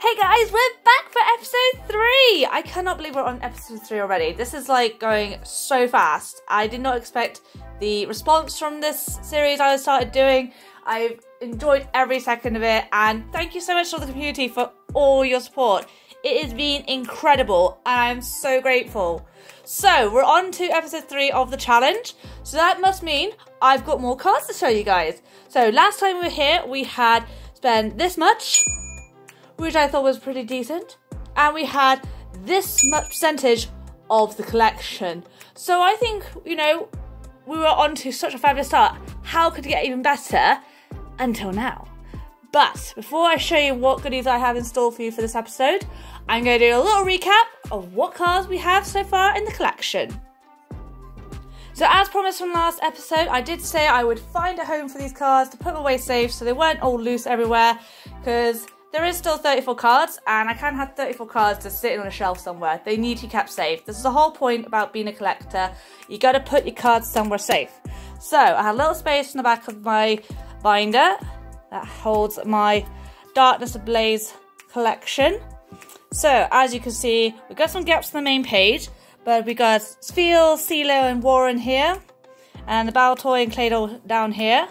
Hey guys, we're back for episode 3! I cannot believe we're on episode 3 already. This is like going so fast. I did not expect the response from this series I started doing. I've enjoyed every second of it, and thank you so much to the community for all your support. It has been incredible and I'm so grateful. So we're on to episode 3 of the challenge. So that must mean I've got more cards to show you guys. So last time we were here, we had spent this much, which I thought was pretty decent, and we had this much percentage of the collection. So I think, you know, we were on to such a fabulous start. How could it get even better until now? But before I show you what goodies I have in store for you for this episode, I'm going to do a little recap of what cards we have so far in the collection. So as promised from last episode, I did say I would find a home for these cards to put them away safe so they weren't all loose everywhere, because there is still 34 cards, and I can't have 34 cards just sitting on a shelf somewhere. They need to be kept safe. This is the whole point about being a collector. You got to put your cards somewhere safe. So I have a little space in the back of my binder that holds my Darkness Ablaze collection. So as you can see, we've got some gaps on the main page, but we got Spheal, CeeLo and Warren here, and the Baltoy and Claydol down here.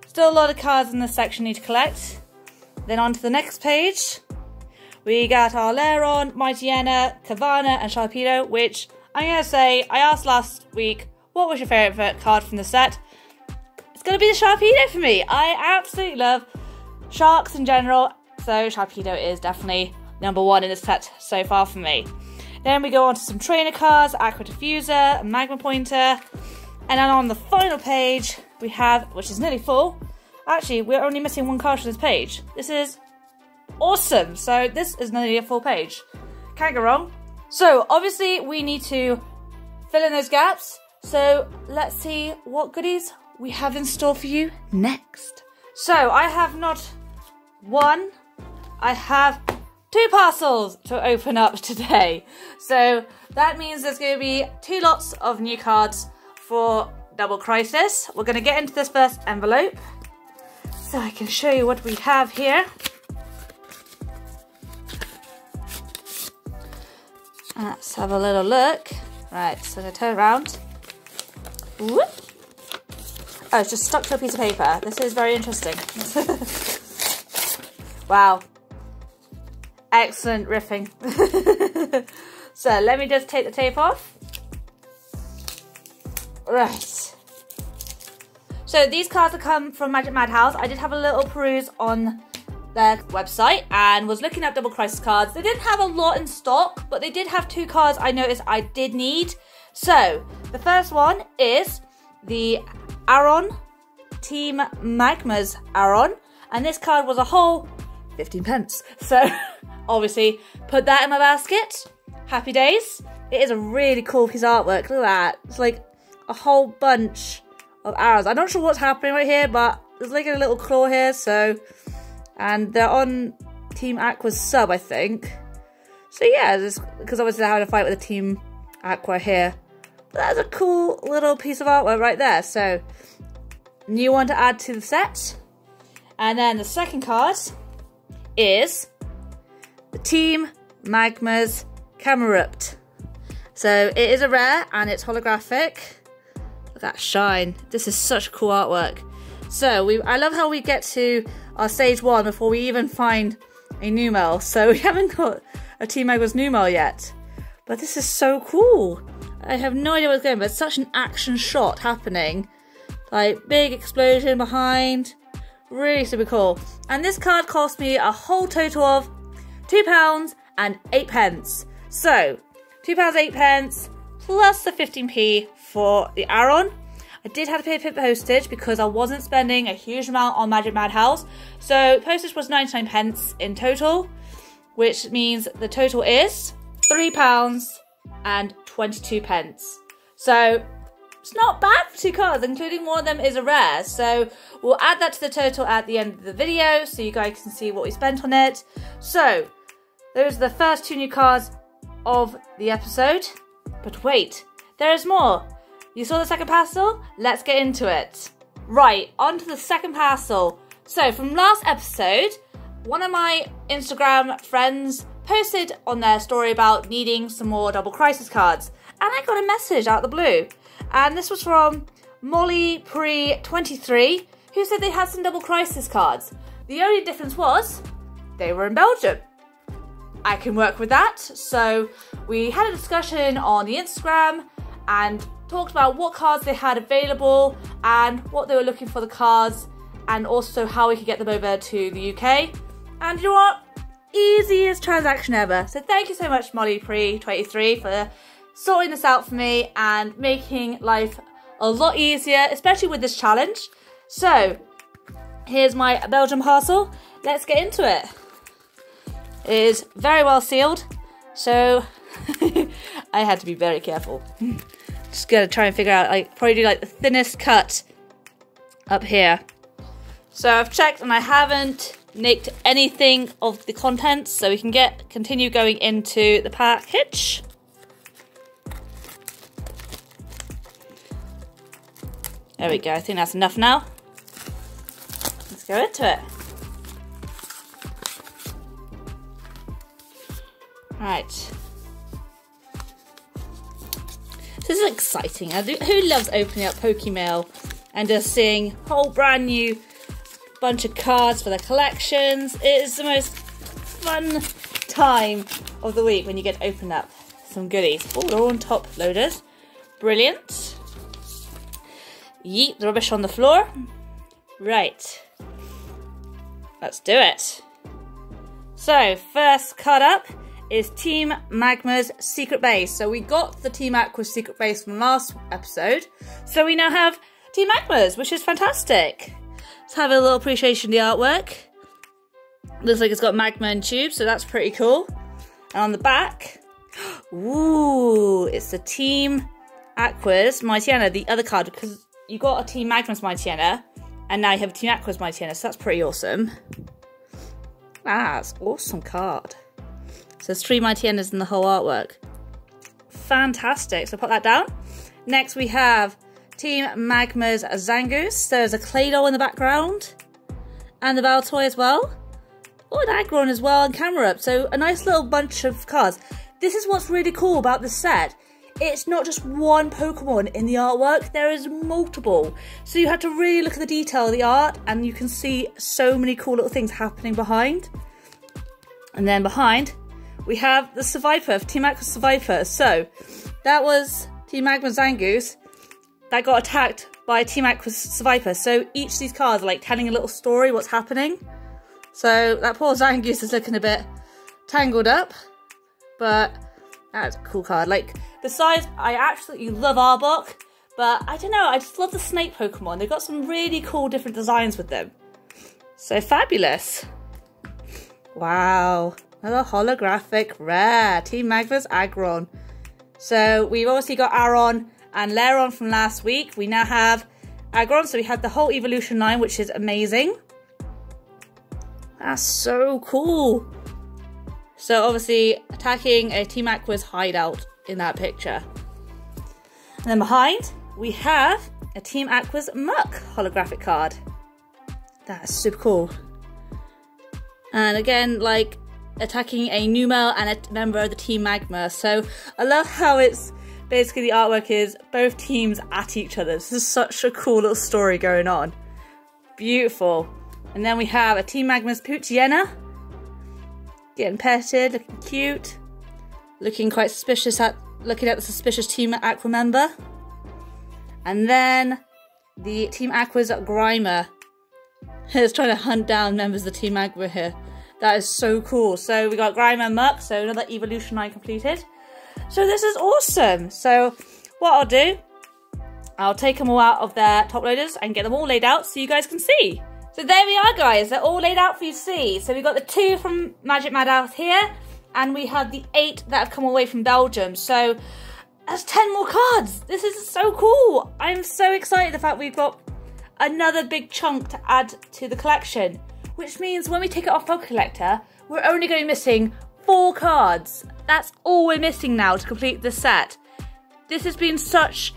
Still a lot of cards in this section need to collect. Then on to the next page, we got our Lairon, Mightyena, Kavana and Sharpedo, which I'm going to say, I asked last week, what was your favourite card from the set? It's going to be the Sharpedo for me. I absolutely love sharks in general, so Sharpedo is definitely #1 in this set so far for me. Then we go on to some trainer cards, Aqua Diffuser, Magma Pointer, and then on the final page we have, which is nearly full. Actually, we're only missing one card from this page. This is awesome. So this is nearly a full page. Can't go wrong. So obviously we need to fill in those gaps. So let's see what goodies we have in store for you next. So I have not one, I have 2 parcels to open up today. So that means there's going to be 2 lots of new cards for Double Crisis. We're going to get into this first envelope, so I can show you what we have here. Let's have a little look. Right, so I'm going to turn around. Whoop. Oh, it's just stuck to a piece of paper. This is very interesting. Wow. Excellent riffing. So let me just take the tape off. Right. So these cards have come from Madhouse. I did have a little peruse on their website and was looking at Double Crisis cards. They didn't have a lot in stock, but they did have 2 cards I noticed I did need. So the first one is the Aron, Team Magma's Aron, and this card was a whole 15 pence. So obviously put that in my basket. Happy days. It is a really cool piece of artwork. Look at that. It's like a whole bunch of arrows. I'm not sure what's happening right here, but there's like a little claw here, so, and they're on Team Aqua's sub, I think. So yeah, because obviously they're having a fight with the Team Aqua here. But that's a cool little piece of artwork right there. So, new one to add to the set. And then the second card is the Team Magma's Camerupt. So it is a rare and it's holographic. Look at that shine. This is such cool artwork. So I love how we get to our stage 1 before we even find a Numel. So we haven't got a Team Magma's Numel yet. But this is so cool. I have no idea what's going on, but it's such an action shot happening. Like big explosion behind. Really super cool. And this card cost me a whole total of £2 and 8 pence. So £2, 8 pence plus the 15p for the Aron. I did have to pay a bit of postage because I wasn't spending a huge amount on Madhouse. So postage was 99 pence in total, which means the total is £3 and 22 pence. So it's not bad for 2 cards, including one of them is a rare. So we'll add that to the total at the end of the video so you guys can see what we spent on it. So those are the first 2 new cards of the episode. But wait, there is more. You saw the second parcel? Let's get into it. Right, on to the second parcel. So from last episode, one of my Instagram friends posted on their story about needing some more Double Crisis cards. And I got a message out of the blue. And this was from Molly Pre 23, who said they had some Double Crisis cards. The only difference was they were in Belgium. I can work with that. So we had a discussion on the Instagram and talked about what cards they had available and what they were looking for the cards, and also how we could get them over to the UK. And you know what? Easiest transaction ever. So thank you so much, Molly Pre 23, for sorting this out for me and making life a lot easier, especially with this challenge. So here's my Belgium parcel. Let's get into it. It is very well sealed, so I had to be very careful. Just gotta try and figure out, like, probably do like the thinnest cut up here. So I've checked and I haven't nicked anything of the contents, so we can continue going into the package. There we go, I think that's enough now. Let's go into it. Right. This is exciting. Who loves opening up Pokemail and just seeing a whole brand new bunch of cards for their collections? It is the most fun time of the week when you get to open up some goodies. Oh, they're all on top loaders. Brilliant. Yeet the rubbish on the floor. Right. Let's do it. So, first card up is Team Magma's Secret Base. So we got the Team Aqua's Secret Base from last episode. So we now have Team Magma's, which is fantastic. Let's have a little appreciation of the artwork. Looks like it's got magma and tubes, so that's pretty cool. And on the back, ooh, it's the Team Aqua's Mightyena, the other card, because you got a Team Magma's Mightyena, and now you have a Team Aqua's Mightyena, so that's pretty awesome. That's an awesome card. So there's 3 Mightyenas in the whole artwork. Fantastic. So put that down. Next we have Team Magma's Zangoose. There's a Claydol in the background. And the Baltoy as well. Oh, an Aggron as well, and Camerupt. So a nice little bunch of cards. This is what's really cool about this set. It's not just one Pokemon in the artwork. There is multiple. So you have to really look at the detail of the art, and you can see so many cool little things happening behind. And then behind, we have the Survivor, Team Aqua's Survivor. So, that was Team Magma's Zangoose that got attacked by Team Aqua's Survivor. So, each of these cards are like telling a little story, what's happening. So, that poor Zangoose is looking a bit tangled up. But, that's a cool card. Like, besides, I absolutely love Arbok. But, I don't know, I just love the snake Pokemon. They've got some really cool different designs with them. So, fabulous. Wow. Another holographic rare. Team Magma's Aggron. So we've obviously got Aron and Lairon from last week. We now have Aggron. So we had the whole evolution line, which is amazing. That's so cool. So obviously attacking a Team Aqua's hideout in that picture. And then behind we have a Team Aqua's Muck holographic card. That's super cool. And again, like, attacking a Numel and a member of the Team Magma. So I love how it's basically the artwork is both teams at each other. This is such a cool little story going on. Beautiful. And then we have a Team Magma's Poochyena. Getting petted, looking cute. Looking quite suspicious looking at the suspicious Team Aqua member. And then the Team Aqua's Grimer is trying to hunt down members of the Team Magma here. That is so cool. So we got Grimer and Muck, so another evolution line completed. So this is awesome. So what I'll do, I'll take them all out of their top loaders and get them all laid out so you guys can see. So there we are, guys. They're all laid out for you to see. So we got the 2 from Magic Madhouse here, and we have the 8 that have come away from Belgium. So that's 10 more cards. This is so cool. I'm so excited the fact we've got another big chunk to add to the collection. Which means when we take it off Poké Collector, we're only going to be missing 4 cards. That's all we're missing now to complete this set. This has been such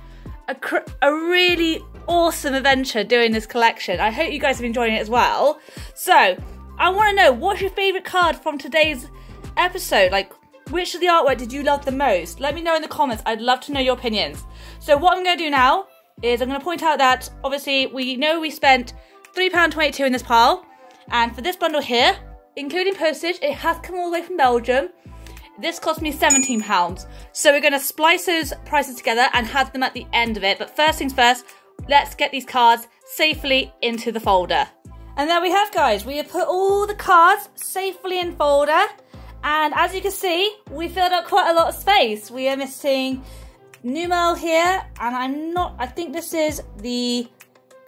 a really awesome adventure doing this collection. I hope you guys have been enjoying it as well. So, I want to know, what's your favourite card from today's episode? Like, which of the artwork did you love the most? Let me know in the comments. I'd love to know your opinions. So what I'm going to do now is I'm going to point out that, obviously, we know we spent £3.22 in this pile. And for this bundle here, including postage, it has come all the way from Belgium. This cost me £17. So we're going to splice those prices together and have them at the end of it. But first things first, let's get these cards safely into the folder. And there we have, guys. We have put all the cards safely in folder. And as you can see, we filled up quite a lot of space. We are missing Numel here. And I think this is the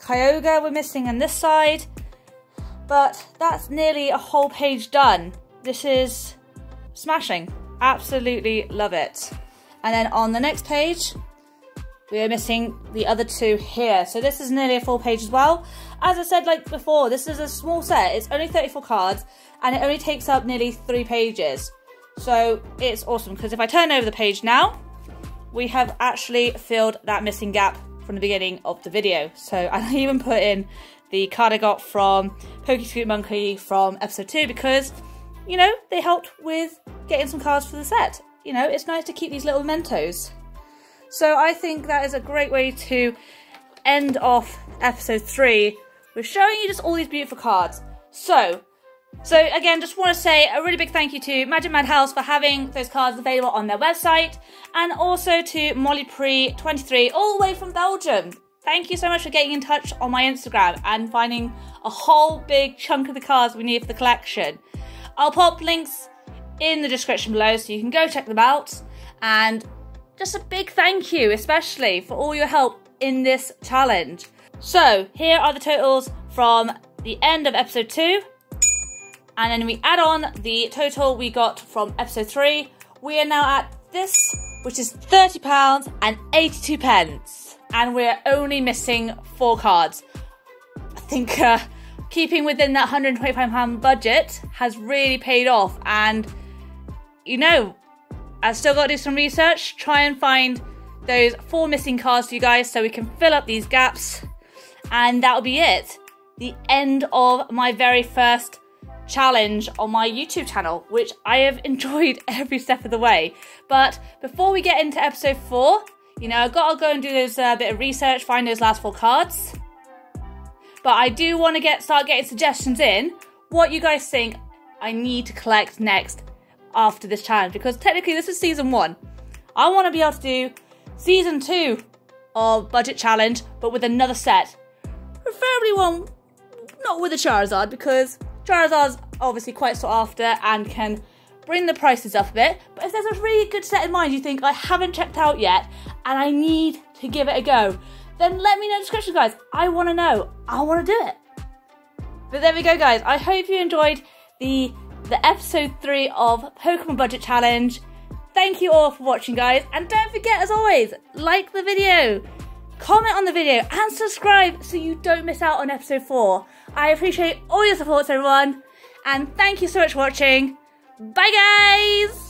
Kyogre we're missing on this side. But that's nearly a whole page done. This is smashing. Absolutely love it. And then on the next page, we are missing the other two here. So this is nearly a full page as well. As I said like before, this is a small set. It's only 34 cards and it only takes up nearly 3 pages. So it's awesome because if I turn over the page now, we have actually filled that missing gap from the beginning of the video. So I even put in the card I got from Pokescoot Monkey from episode 2 because, you know, they helped with getting some cards for the set. You know, it's nice to keep these little mementos. So I think that is a great way to end off episode 3 with showing you just all these beautiful cards. So again, just want to say a really big thank you to Madhouse for having those cards available on their website, and also to MollyPre23 all the way from Belgium. Thank you so much for getting in touch on my Instagram and finding a whole big chunk of the cards we need for the collection. I'll pop links in the description below so you can go check them out. And just a big thank you, especially for all your help in this challenge. So here are the totals from the end of episode 2. And then we add on the total we got from episode 3. We are now at this, which is £30 and 82 pence. And we're only missing 4 cards. I think keeping within that £125 budget has really paid off. And, you know, I've still got to do some research, try and find those 4 missing cards for you guys so we can fill up these gaps. And that'll be it. The end of my very first challenge on my YouTube channel, which I have enjoyed every step of the way. But before we get into episode 4, you know, I've got to go and do this bit of research, find those last 4 cards. But I do want to start getting suggestions in what you guys think I need to collect next after this challenge, because technically this is season 1. I want to be able to do season 2 of Budget Challenge, but with another set. Preferably one not with a Charizard, because Charizard's obviously quite sought after and can bring the prices up a bit. But if there's a really good set in mind you think I haven't checked out yet and I need to give it a go, then let me know in the description, guys. I want to know. I want to do it. But there we go, guys. I hope you enjoyed the episode 3 of Pokemon Budget Challenge. Thank you all for watching, guys. And don't forget, as always, like the video, comment on the video, and subscribe so you don't miss out on episode 4. I appreciate all your support, everyone. And thank you so much for watching. Bye, guys!